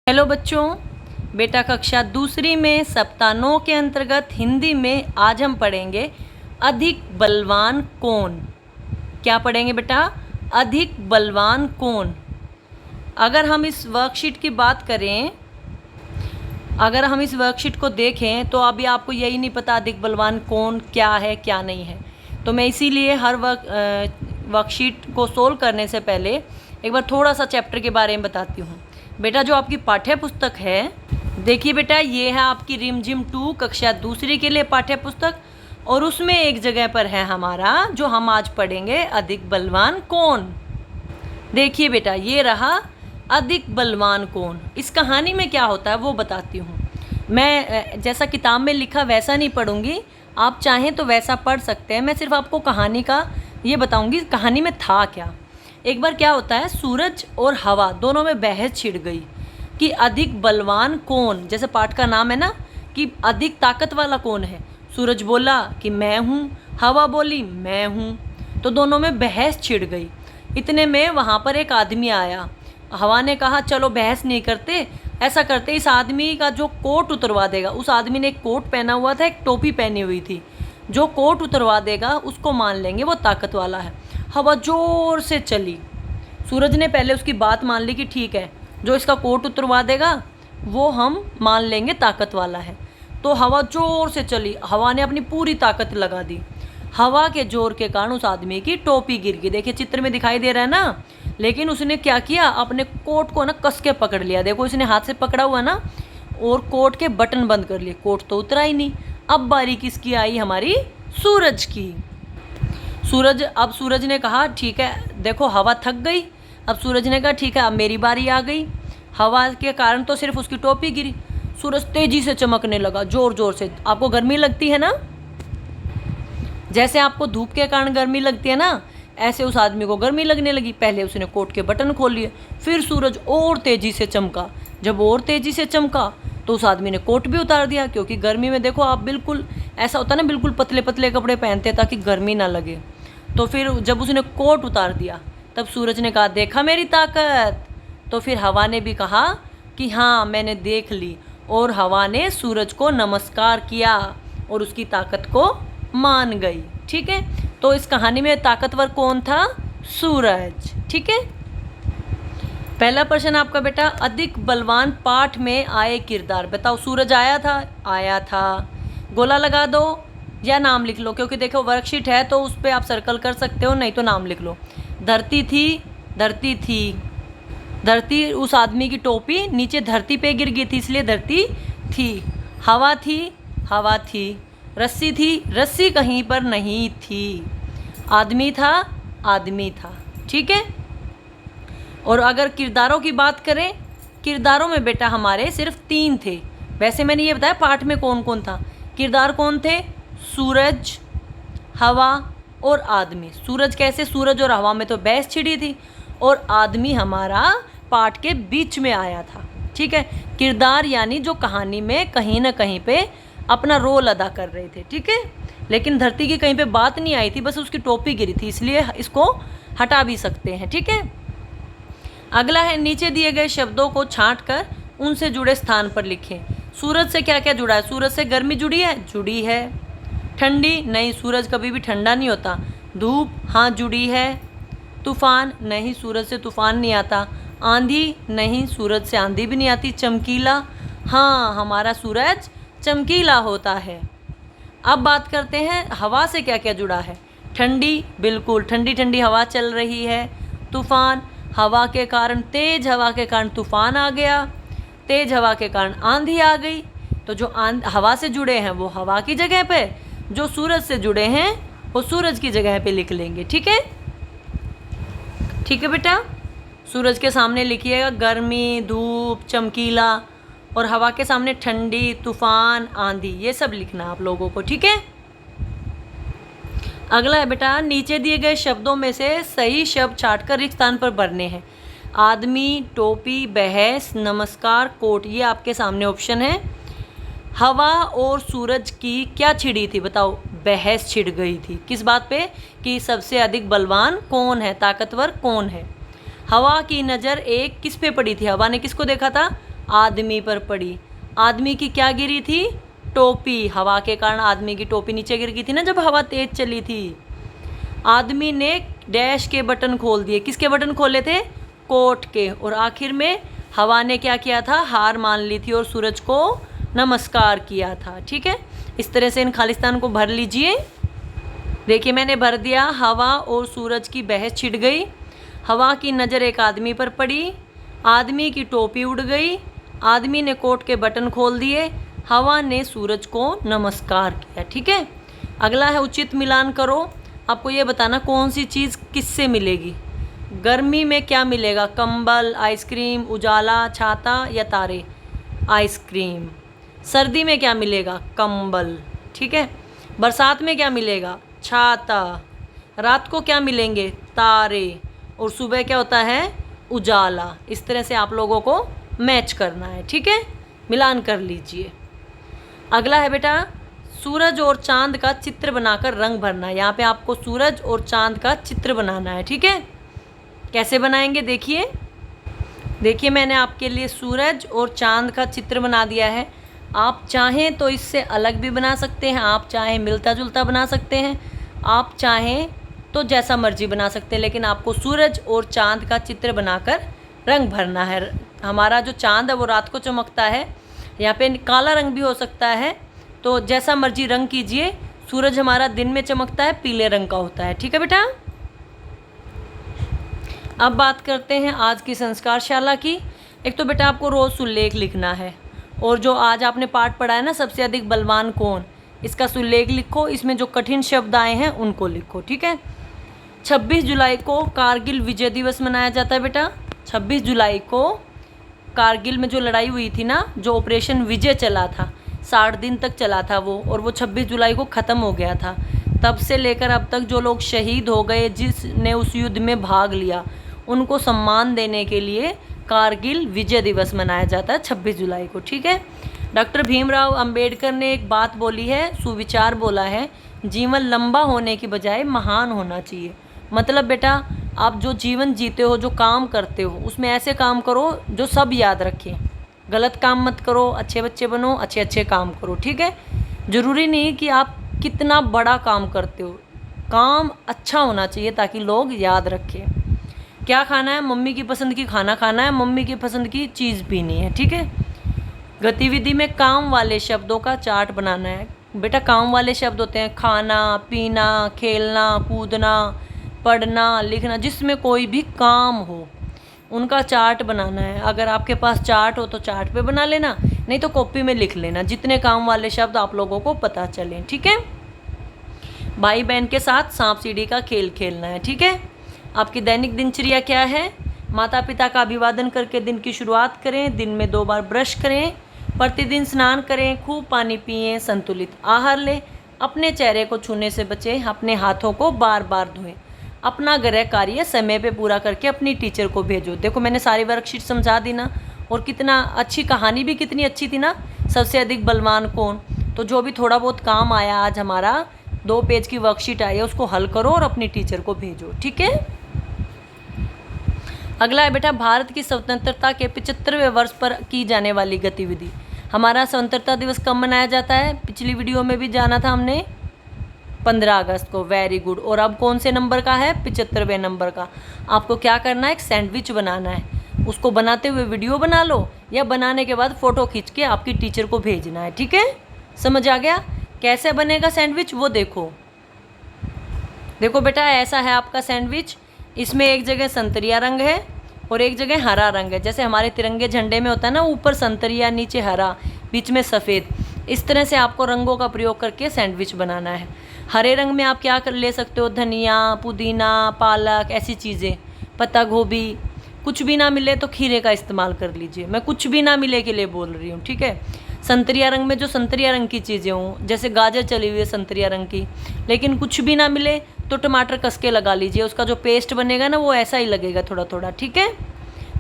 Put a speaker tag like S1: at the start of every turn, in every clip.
S1: Hello बच्चों, बेटा कक्षा दूसरी में सप्ताह 9 के अंतर्गत हिंदी में आज हम पढ़ेंगे अधिक बलवान कौन। क्या पढ़ेंगे बेटा? अधिक बलवान कौन। अगर हम इस वर्कशीट की बात करें, अगर हम इस वर्कशीट को देखें तो अभी आपको यही नहीं पता अधिक बलवान कौन क्या है क्या नहीं है। तो मैं इसीलिए हर वर्कशीट को सोल्व करने से पहले एक बार थोड़ा सा चैप्टर के बारे में बताती हूँ। बेटा जो आपकी पाठ्य पुस्तक है, देखिए बेटा ये है आपकी रिमझिम 2 कक्षा दूसरी के लिए पाठ्य पुस्तक, और उसमें एक जगह पर है हमारा जो हम आज पढ़ेंगे अधिक बलवान कौन। देखिए बेटा ये रहा अधिक बलवान कौन। इस कहानी में क्या होता है वो बताती हूँ। मैं जैसा किताब में लिखा वैसा नहीं पढ़ूंगी, आप चाहें तो वैसा पढ़ सकते हैं। मैं सिर्फ आपको कहानी का ये बताऊंगी कहानी में था क्या। एक बार क्या होता है, सूरज और हवा दोनों में बहस छिड़ गई कि अधिक बलवान कौन। जैसे पाठ का नाम है ना कि अधिक ताकत वाला कौन है। सूरज बोला कि मैं हूँ, हवा बोली मैं हूँ। तो दोनों में बहस छिड़ गई। इतने में वहाँ पर एक आदमी आया। हवा ने कहा चलो बहस नहीं करते, ऐसा करते इस आदमी का जो कोट उतरवा देगा। उस आदमी ने एक कोट पहना हुआ था, एक टोपी पहनी हुई थी। जो कोट उतरवा देगा उसको मान लेंगे वो ताकत वाला है। हवा जोर से चली। सूरज ने पहले उसकी बात मान ली कि ठीक है, जो इसका कोट उतरवा देगा वो हम मान लेंगे ताकत वाला है। तो हवा जोर से चली। हवा ने अपनी पूरी ताकत लगा दी। हवा के जोर के कारण उस आदमी की टोपी गिर गई। देखिए चित्र में दिखाई दे रहा है ना। लेकिन उसने क्या किया, अपने कोट को ना कस के पकड़ लिया। देखो इसने हाथ से पकड़ा हुआ ना, और कोट के बटन बंद कर लिए। कोट तो उतरा ही नहीं। अब बारी किसकी आई? हमारी सूरज की। अब सूरज ने कहा ठीक है, देखो हवा थक गई। अब सूरज ने कहा ठीक है अब मेरी बारी आ गई। हवा के कारण तो सिर्फ उसकी टोपी गिरी। सूरज तेजी से चमकने लगा, जोर जोर से। आपको गर्मी लगती है ना, जैसे आपको धूप के कारण गर्मी लगती है ना, ऐसे उस आदमी को गर्मी लगने लगी। पहले उसने कोट के बटन खोल लिए, फिर सूरज और तेजी से चमका। जब और तेजी से चमका तो उस आदमी ने कोट भी उतार दिया, क्योंकि गर्मी में देखो आप बिल्कुल ऐसा होता है ना, बिल्कुल पतले पतले कपड़े पहनते हैं ताकि गर्मी ना लगे। तो फिर जब उसने कोट उतार दिया तब सूरज ने कहा देखा मेरी ताकत। तो फिर हवा ने भी कहा कि हाँ मैंने देख ली, और हवा ने सूरज को नमस्कार किया और उसकी ताकत को मान गई। ठीक है, तो इस कहानी में ताकतवर कौन था? सूरज। ठीक है, पहला प्रश्न आपका बेटा, अधिक बलवान पाठ में आए किरदार बताओ। सूरज आया था, गोला लगा दो या नाम लिख लो, क्योंकि देखो वर्कशीट है तो उस पर आप सर्कल कर सकते हो, नहीं तो नाम लिख लो। धरती थी। धरती उस आदमी की टोपी नीचे धरती पे गिर गई थी, इसलिए धरती थी। हवा थी। रस्सी कहीं पर नहीं थी। आदमी था। ठीक है, और अगर किरदारों की बात करें, किरदारों में बेटा हमारे सिर्फ 3 थे। वैसे मैंने ये बताया पाठ में कौन कौन था। किरदार कौन थे? सूरज, हवा और आदमी। सूरज कैसे? सूरज और हवा में तो बहस छिड़ी थी, और आदमी हमारा पाठ के बीच में आया था। ठीक है, किरदार यानी जो कहानी में कहीं ना कहीं पे अपना रोल अदा कर रहे थे। ठीक है, लेकिन धरती की कहीं पे बात नहीं आई थी, बस उसकी टोपी गिरी थी, इसलिए इसको हटा भी सकते हैं। ठीक है, अगला है नीचे दिए गए शब्दों को छांट कर उनसे जुड़े स्थान पर लिखें। सूरज से क्या क्या जुड़ा है? सूरज से गर्मी जुड़ी है। ठंडी? नहीं, सूरज कभी भी ठंडा नहीं होता। धूप? हाँ जुड़ी है। तूफान? नहीं, सूरज से तूफान नहीं आता। आंधी? नहीं, सूरज से आंधी भी नहीं आती। चमकीला? हाँ, हमारा सूरज चमकीला होता है। अब बात करते हैं हवा से क्या क्या जुड़ा है। ठंडी? बिल्कुल, ठंडी ठंडी हवा चल रही है। तूफान? हवा के कारण, तेज हवा के कारण तूफान आ गया। तेज हवा के कारण आंधी आ गई। तो जो हवा से जुड़े हैं वो हवा की जगह पे, जो सूरज से जुड़े हैं वो सूरज की जगह पे लिख लेंगे। ठीक है, ठीक है बेटा, सूरज के सामने लिखिएगा गर्मी, धूप, चमकीला, और हवा के सामने ठंडी, तूफान, आंधी, ये सब लिखना आप लोगों को। ठीक है, अगला है बेटा, नीचे दिए गए शब्दों में से सही शब्द छांटकर रिक्त स्थान पर भरने हैं। आदमी, टोपी, बहस, नमस्कार, कोट, ये आपके सामने ऑप्शन है। हवा और सूरज की क्या छिड़ी थी बताओ? बहस छिड़ गई थी। किस बात पे? कि सबसे अधिक बलवान कौन है, ताकतवर कौन है। हवा की नज़र एक किस पे पड़ी थी? हवा ने किसको देखा था? आदमी पर पड़ी। आदमी की क्या गिरी थी? टोपी। हवा के कारण आदमी की टोपी नीचे गिर गई थी ना जब हवा तेज चली थी। आदमी ने डैश के बटन खोल दिए। किसके बटन खोले थे? कोट के। और आखिर में हवा ने क्या किया था? हार मान ली थी और सूरज को नमस्कार किया था। ठीक है, इस तरह से इन खालिस्तान को भर लीजिए। देखिए मैंने भर दिया। हवा और सूरज की बहस छिड़ गई। हवा की नज़र एक आदमी पर पड़ी। आदमी की टोपी उड़ गई। आदमी ने कोट के बटन खोल दिए। हवा ने सूरज को नमस्कार किया। ठीक है, अगला है उचित मिलान करो। आपको ये बताना कौन सी चीज़ किससे मिलेगी। गर्मी में क्या मिलेगा? कंबल, आइसक्रीम, उजाला, छाता या तारे? आइसक्रीम। सर्दी में क्या मिलेगा? कंबल। ठीक है, बरसात में क्या मिलेगा? छाता। रात को क्या मिलेंगे? तारे। और सुबह क्या होता है? उजाला। इस तरह से आप लोगों को मैच करना है। ठीक है, मिलान कर लीजिए। अगला है बेटा सूरज और चांद का चित्र बनाकर रंग भरना। यहाँ पे आपको सूरज और चांद का चित्र बनाना है। ठीक है, कैसे बनाएंगे देखिए। देखिए मैंने आपके लिए सूरज और चांद का चित्र बना दिया है। आप चाहें तो इससे अलग भी बना सकते हैं, आप चाहें मिलता जुलता बना सकते हैं, आप चाहें तो जैसा मर्जी बना सकते हैं, लेकिन आपको सूरज और चांद का चित्र बनाकर रंग भरना है। हमारा जो चांद है वो रात को चमकता है, यहाँ पे काला रंग भी हो सकता है, तो जैसा मर्जी रंग कीजिए। सूरज हमारा दिन में चमकता है, पीले रंग का होता है। ठीक है बेटा, अब बात करते हैं आज की संस्कारशाला की। एक तो बेटा आपको रोज़ सुलेख लिखना है, और जो आज आपने पाठ पढ़ा है ना, सबसे अधिक बलवान कौन, इसका सुलेख लिखो। इसमें जो कठिन शब्द आए हैं उनको लिखो। ठीक है, 26 जुलाई को कारगिल विजय दिवस मनाया जाता है बेटा। 26 जुलाई को कारगिल में जो लड़ाई हुई थी ना, जो ऑपरेशन विजय चला था, 60 दिन तक चला था वो, और वो 26 जुलाई को ख़त्म हो गया था। तब से लेकर अब तक जो लोग शहीद हो गए, जिसने उस युद्ध में भाग लिया, उनको सम्मान देने के लिए कारगिल विजय दिवस मनाया जाता है 26 जुलाई को। ठीक है, डॉक्टर भीमराव अंबेडकर ने एक बात बोली है, सुविचार बोला है, जीवन लंबा होने की बजाय महान होना चाहिए। मतलब बेटा आप जो जीवन जीते हो, जो काम करते हो, उसमें ऐसे काम करो जो सब याद रखें। गलत काम मत करो, अच्छे बच्चे बनो, अच्छे अच्छे काम करो। ठीक है, ज़रूरी नहीं कि आप कितना बड़ा काम करते हो, काम अच्छा होना चाहिए ताकि लोग याद रखें। क्या खाना है? मम्मी की पसंद की खाना खाना है, मम्मी की पसंद की चीज़ पीनी है। ठीक है, गतिविधि में काम वाले शब्दों का चार्ट बनाना है। बेटा काम वाले शब्द होते हैं खाना, पीना, खेलना, कूदना, पढ़ना, लिखना, जिसमें कोई भी काम हो उनका चार्ट बनाना है। अगर आपके पास चार्ट हो तो चार्ट पे बना लेना, नहीं तो कॉपी में लिख लेना, जितने काम वाले शब्द आप लोगों को पता चलें। ठीक है, भाई बहन के साथ सांप सीढ़ी का खेल खेलना है। ठीक है, आपकी दैनिक दिनचर्या क्या है? माता पिता का अभिवादन करके दिन की शुरुआत करें, दिन में 2 बार ब्रश करें, प्रतिदिन स्नान करें, खूब पानी पिएं, संतुलित आहार लें, अपने चेहरे को छूने से बचें, अपने हाथों को बार बार धोएं, अपना गृह कार्य समय पे पूरा करके अपनी टीचर को भेजो। देखो मैंने सारी वर्कशीट समझा दी ना, और कितना अच्छी कहानी भी कितनी अच्छी थी ना, सबसे अधिक बलवान कौन। तो जो भी थोड़ा बहुत काम आया आज हमारा, 2 पेज की वर्कशीट आई है, उसको हल करो और अपनी टीचर को भेजो। ठीक है, अगला है बेटा भारत की स्वतंत्रता के 75वें वर्ष पर की जाने वाली गतिविधि। हमारा स्वतंत्रता दिवस कब मनाया जाता है? पिछली वीडियो में भी जाना था हमने, 15 अगस्त को। Very good. और अब कौन से नंबर का है? 75वें नंबर का। आपको क्या करना है? एक सैंडविच बनाना है, उसको बनाते हुए वीडियो बना लो, या बनाने के बाद फ़ोटो खींच के आपकी टीचर को भेजना है। ठीक है, समझ आ गया कैसे बनेगा सैंडविच? वो देखो। देखो बेटा ऐसा है आपका सैंडविच। इसमें एक जगह संतरिया रंग है और एक जगह हरा रंग है, जैसे हमारे तिरंगे झंडे में होता है ना, ऊपर संतरिया, नीचे हरा, बीच में सफ़ेद। इस तरह से आपको रंगों का प्रयोग करके सैंडविच बनाना है। हरे रंग में आप क्या कर ले सकते हो? धनिया, पुदीना, पालक, ऐसी चीज़ें, पत्ता गोभी। कुछ भी ना मिले तो खीरे का इस्तेमाल कर लीजिए। मैं कुछ भी ना मिले के लिए बोल रही हूँ। ठीक है, संतरिया रंग में जो संतरिया रंग की चीज़ें हों, जैसे गाजर चली हुई है संतरिया रंग की, लेकिन कुछ भी ना मिले तो टमाटर कस के लगा लीजिए, उसका जो पेस्ट बनेगा ना वो ऐसा ही लगेगा थोड़ा थोड़ा। ठीक है,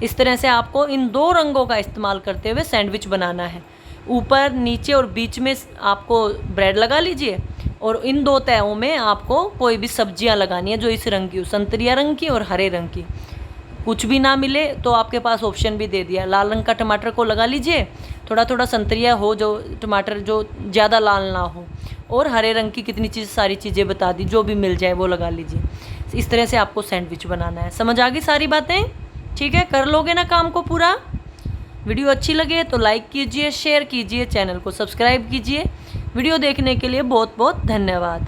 S1: इस तरह से आपको इन 2 रंगों का इस्तेमाल करते हुए सैंडविच बनाना है। ऊपर, नीचे और बीच में आपको ब्रेड लगा लीजिए, और इन 2 तहों में आपको कोई भी सब्जियां लगानी है जो इस रंग की हो, संतरिया रंग की और हरे रंग की। कुछ भी ना मिले तो आपके पास ऑप्शन भी दे दिया, लाल रंग का टमाटर को लगा लीजिए, थोड़ा थोड़ा संतरिया हो जो टमाटर, जो ज़्यादा लाल ना हो, और हरे रंग की कितनी चीज़, सारी चीज़ें बता दी, जो भी मिल जाए वो लगा लीजिए। इस तरह से आपको सैंडविच बनाना है। समझ आ गई सारी बातें? ठीक है, कर लोगे ना काम को पूरा? वीडियो अच्छी लगे तो लाइक कीजिए, शेयर कीजिए, चैनल को सब्सक्राइब कीजिए। वीडियो देखने के लिए बहुत बहुत धन्यवाद।